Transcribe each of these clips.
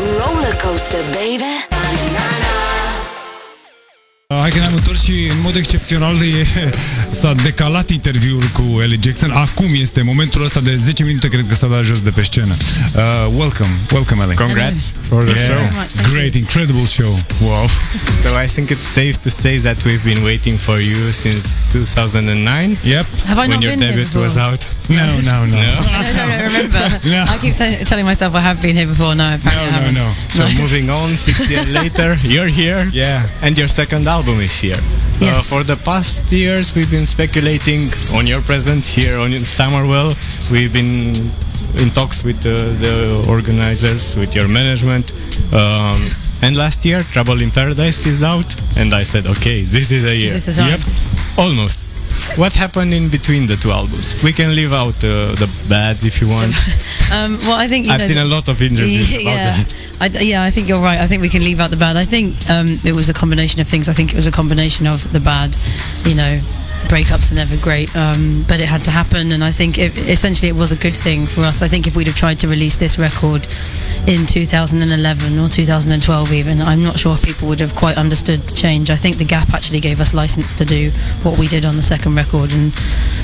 roller coaster, baby. Hai că ne-am întors și în mod excepțional s-a decalat interviul cu Ellie Jackson. Acum este momentul ăsta de 10 minute, cred că s-a dat jos de pe scenă. Welcome Ellie. Congrats for the show. Great, incredible show. Wow. So I think it's safe to say that we've been waiting for you since 2009. Yep. Have I when not your been here debut before? was out. No. No, remember. No. I keep telling myself I have been here before. No, apparently I haven't. No. So moving on, 6 years later, you're here. Yeah. And your second album is here. Yes. For the past years, we've been speculating on your presence here on Summer Well. We've been in talks with the organizers, with your management. And last year, Trouble in Paradise is out. And I said, okay, this is a year. This is the time. Yep. Almost. What happened in between the two albums? We can leave out the bad if you want. Well, I think I've seen a lot of interviews about that. I think you're right. I think we can leave out the bad. I think it was a combination of things. I think it was a combination of the bad, breakups are never great, but it had to happen, and I think essentially it was a good thing for us. I think if we'd have tried to release this record in 2011 or 2012 even, I'm not sure if people would have quite understood the change. I think the gap actually gave us license to do what we did on the second record, and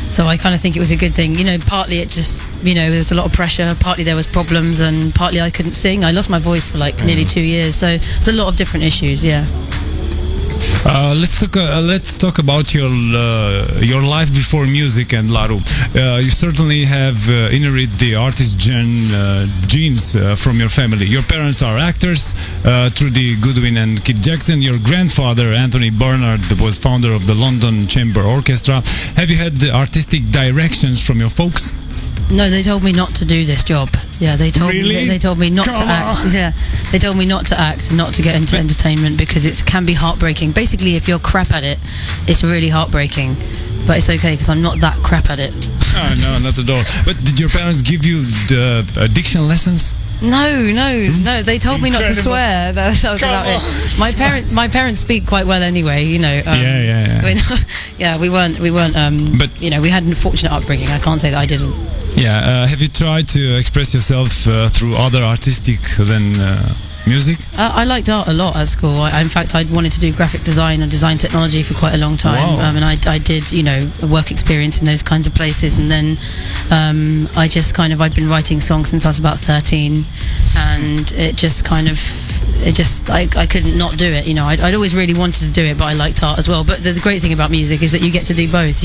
so I kind of think it was a good thing. Partly it just, there was a lot of pressure, partly there was problems, and partly I couldn't sing. I lost my voice for nearly 2 years, so there's a lot of different issues, yeah. Let's talk about your life before music and Roux. You certainly have inherited the artist genes from your family. Your parents are actors, Trudy Goodwin and Kit Jackson. Your grandfather, Anthony Barnard, was founder of the London Chamber Orchestra. Have you had artistic directions from your folks? No, they told me not to do this job. Yeah, they told Really? me. They told me not to act. Yeah, they told me not to act, not to get into entertainment because it can be heartbreaking. Basically, if you're crap at it, it's really heartbreaking. But it's okay because I'm not that crap at it. No, not at all. But did your parents give you the diction lessons? No. They told me not to Incredible. swear. That was about it. My parents speak quite well anyway. Yeah. We weren't. But we had an unfortunate upbringing. I can't say that I didn't. yeah, have you tried to express yourself through other artistic than music? I liked art a lot at school. In fact, I wanted to do graphic design and design technology for quite a long time. Wow. And I did, a work experience in those kinds of places. And then I just I'd been writing songs since I was about 13, and I couldn't not do it. I'd always really wanted to do it, but I liked art as well. But the great thing about music is that you get to do both.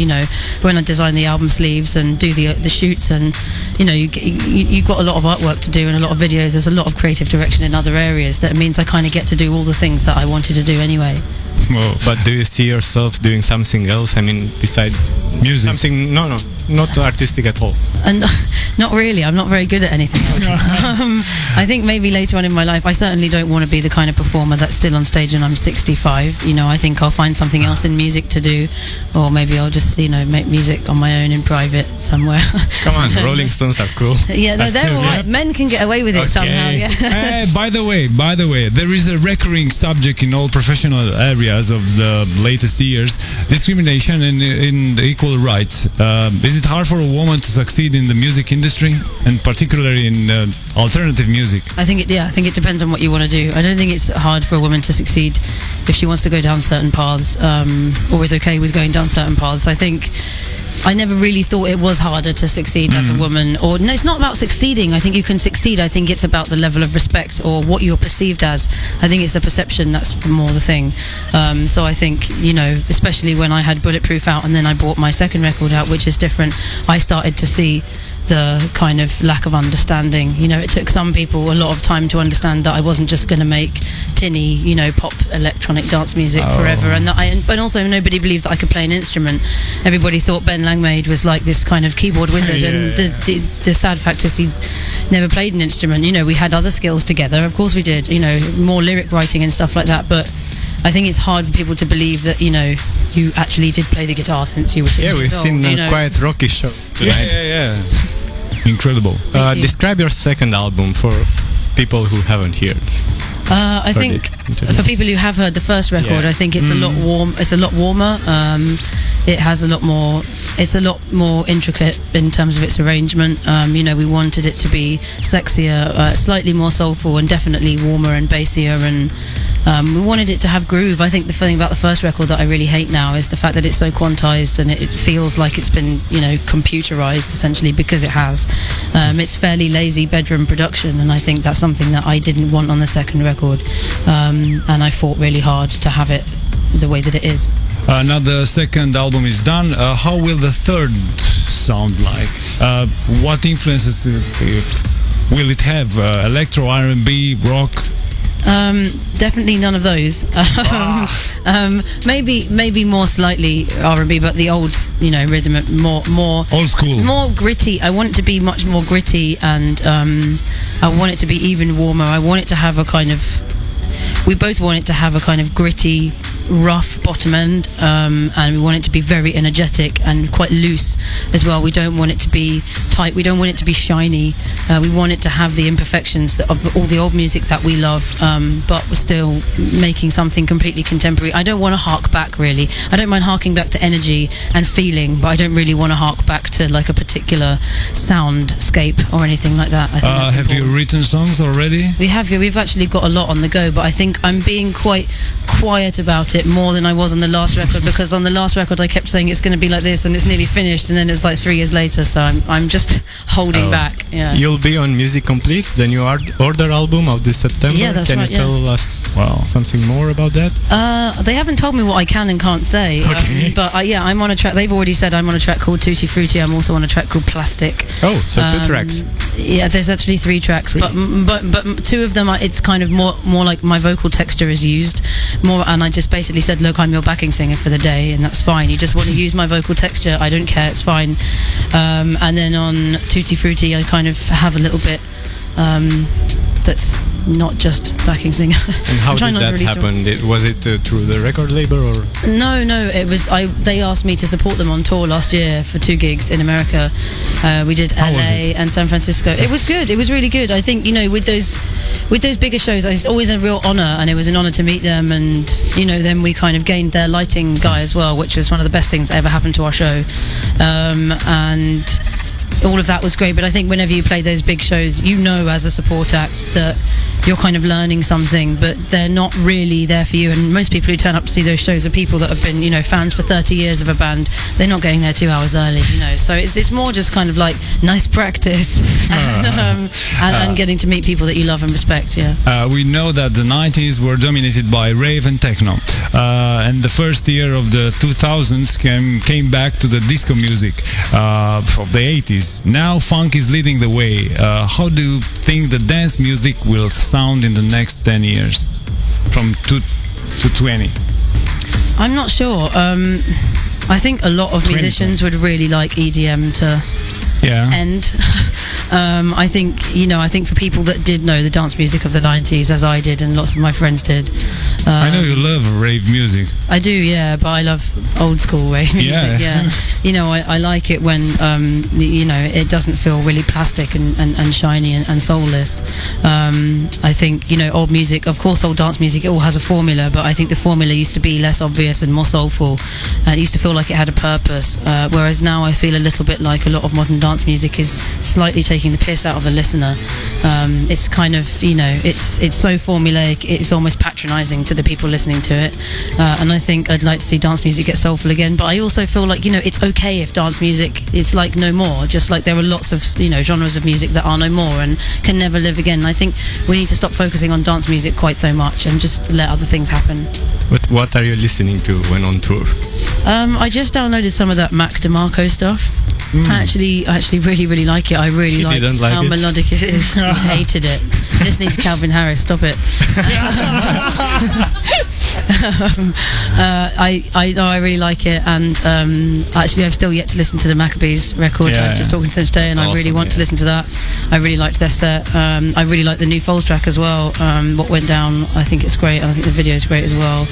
When I design the album sleeves and do the shoots, and you've got a lot of artwork to do and a lot of videos. There's a lot of creative direction in other areas. That means I kind of get to do all the things that I wanted to do anyway. Well, But do you see yourself doing something else? I mean, besides music. something? No, not artistic at all. And not really. I'm not very good at anything else. I think maybe later on in my life, I certainly don't want to be the kind of performer that's still on stage and I'm 65. I think I'll find something else in music to do, or maybe I'll just, make music on my own in private somewhere. Come on, Rolling Stones are cool. Yeah, no, they're all right. Yep. Men can get away with it somehow. Yeah. By the way, there is a recurring subject in all professional areas of the latest years: discrimination and in equal rights. Is it hard for a woman to succeed in the music industry, and particularly in alternative music? I think it depends on what you want to do. I don't think it's hard for a woman to succeed if she wants to go down certain paths, or is okay with going down certain paths. I think I never really thought it was harder to succeed as a woman. Or no, it's not about succeeding. I think you can succeed. I think it's about the level of respect or what you're perceived as. I think it's the perception that's more the thing. So I think, especially when I had Bulletproof out and then I brought my second record out, which is different, I started to see the kind of lack of understanding. It took some people a lot of time to understand that I wasn't just going to make tinny, pop electronic dance music forever, and but also nobody believed that I could play an instrument. Everybody thought Ben Langmaid was like this kind of keyboard wizard, and the sad fact is he never played an instrument. We had other skills together, of course we did, more lyric writing and stuff like that, but I think it's hard for people to believe that, you actually did play the guitar since you were 6 Yeah, we've years seen old, a quite rocky show tonight. Yeah. Incredible. Thank you. Describe your second album for people who haven't heard. I think for people who have heard the first record, I think it's a lot warm. It's a lot warmer. It has a lot more. It's a lot more intricate in terms of its arrangement. We wanted it to be sexier, slightly more soulful, and definitely warmer and bassier. And we wanted it to have groove. I think the thing about the first record that I really hate now is the fact that it's so quantized and it feels like it's been, computerized essentially, because it has. It's fairly lazy bedroom production, and I think that's something that I didn't want on the second record. And I fought really hard to have it the way that it is. Now the second album is done. How will the third sound like? What influences will it have? Electro, R&B, rock? Definitely none of those. Maybe more slightly R&B, but the old, rhythm, more old school, more gritty. I want it to be much more gritty, and I want it to be even warmer. I want it to have a kind of. We both want it to have a kind of gritty, rough bottom end, and we want it to be very energetic and quite loose as well. We don't want it to be tight. We don't want it to be shiny. We want it to have the imperfections of all the old music that we love, but we're still making something completely contemporary. I don't want to hark back, really. I don't mind harking back to energy and feeling, but I don't really want to hark back to like a particular soundscape or anything like that. I think that's have important. you written songs already? We have. Yeah, we've actually got a lot on the go, but I think I'm being quite quiet about it more than I was on the last record, because on the last record I kept saying it's going to be like this and it's nearly finished, and then it's like 3 years later, so I'm just holding back. Yeah. You'll be on Music Complete, the new order album of this September. Yeah, that's Can right, you tell us something more about that? They haven't told me what I can and can't say. Okay. But I'm on a track. They've already said I'm on a track called Tutti Frutti. I'm also on a track called Plastic. Oh, so 2 tracks. Yeah, there's actually 3 tracks, but 2 of them it's kind of more like my vocal texture is used more, and I just basically said, look, I'm your backing singer for the day, and that's fine. You just want to use my vocal texture, I don't care, it's fine. And then on Tutti Frutti I kind of have a little bit that's not just backing singer. And how did that happen? Was it through the record label or? No, it was. They asked me to support them on tour last year for 2 gigs in America. We did LA and San Francisco. It was good. It was really good. I think with those bigger shows, it's always a real honor, and it was an honor to meet them. And then we kind of gained their lighting guy as well, which was one of the best things that ever happened to our show. And all of that was great, but I think whenever you play those big shows, as a support act that you're kind of learning something, but they're not really there for you. And most people who turn up to see those shows are people that have been, fans for 30 years of a band. They're not getting there 2 hours early, So it's more just kind of like nice practice and getting to meet people that you love and respect. Yeah. We know that the 90s were dominated by rave and techno, and the first year of the 2000s came back to the disco music of the 80s. Now funk is leading the way. How do you think the dance music will sound in the next 10 years, from 2 to 20? I'm not sure. I think a lot of musicians would really like EDM to end. I think for people that did know the dance music of the 90s, as I did and lots of my friends did. I know you love rave music. I do, yeah, but I love old school rave music. Yeah. I like it when it doesn't feel really plastic and shiny and soulless. I think old music, of course, old dance music, it all has a formula, but I think the formula used to be less obvious and more soulful, and it used to feel like it had a purpose. Whereas now I feel a little bit like a lot of modern dance music is slightly taking the piss out of the listener. It's kind of it's so formulaic, it's almost patronizing to the people listening to it, and I think I'd like to see dance music get soulful again. But I also feel like it's okay if dance music is like no more, just like there are lots of genres of music that are no more and can never live again. I think we need to stop focusing on dance music quite so much and just let other things happen. But what are you listening to when on tour? I just downloaded some of that Mac DeMarco stuff. I actually really like it. I really like how melodic it is. I hated it. Listening to Calvin Harris, stop it. I really like it, and actually I've still yet to listen to the Maccabees record. I was just talking to them today, and I really want to listen to that. I really liked their set. I really like the new Foles track as well. What Went Down, I think it's great, and I think the video is great as well.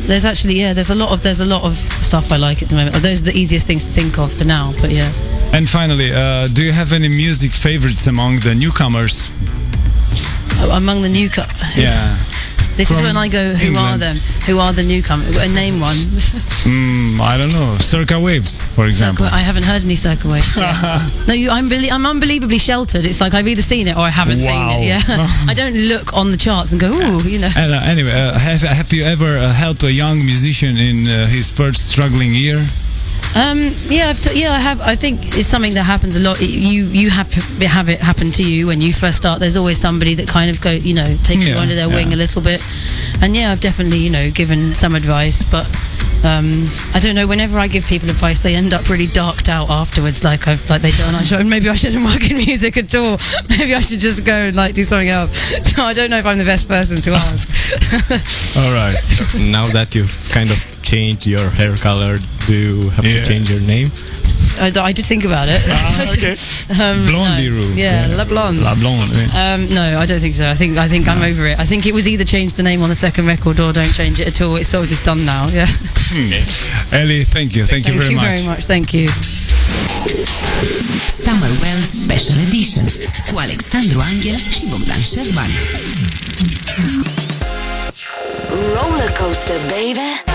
There's actually there's a lot of stuff I like at the moment. Those are the easiest things to think of for now, but yeah. And finally, do you have any music favorites among the newcomers? among the newcomers. Yeah. This is From when I go, who are England. them? Who are the newcomers? Name one. I don't know. Circa Waves, for example. I haven't heard any Circa Waves. No, I'm unbelievably sheltered. It's like I've either seen it or I haven't seen Wow. it. Yeah, I don't look on the charts and go, ooh, you know. And anyway, have you ever helped a young musician in his first struggling year? Yeah, I have. I think it's something that happens a lot. You have it happen to you when you first start. There's always somebody that kind of takes you under their wing a little bit. And yeah, I've definitely given some advice, but I don't know. Whenever I give people advice, they end up really darked out afterwards. Like they don't. Maybe I shouldn't work in music at all. Maybe I should just go and do something else. So I don't know if I'm the best person to ask. All right. Now that you've kind of changed your hair color, do you have to change your name? I did think about it. Okay. Blondie no. Roux. Yeah, La Blonde. La Blonde. Yeah. No, I don't think so. I think I'm over it. I think it was either change the name on the second record or don't change it at all. It's sort of just done now. Yeah. Ellie, thank you. Thank you very much. Thank you very much. Thank you. Summer Well Special Edition cu Alexandru Anghel și Bogdan Șerban. Roller coaster, baby.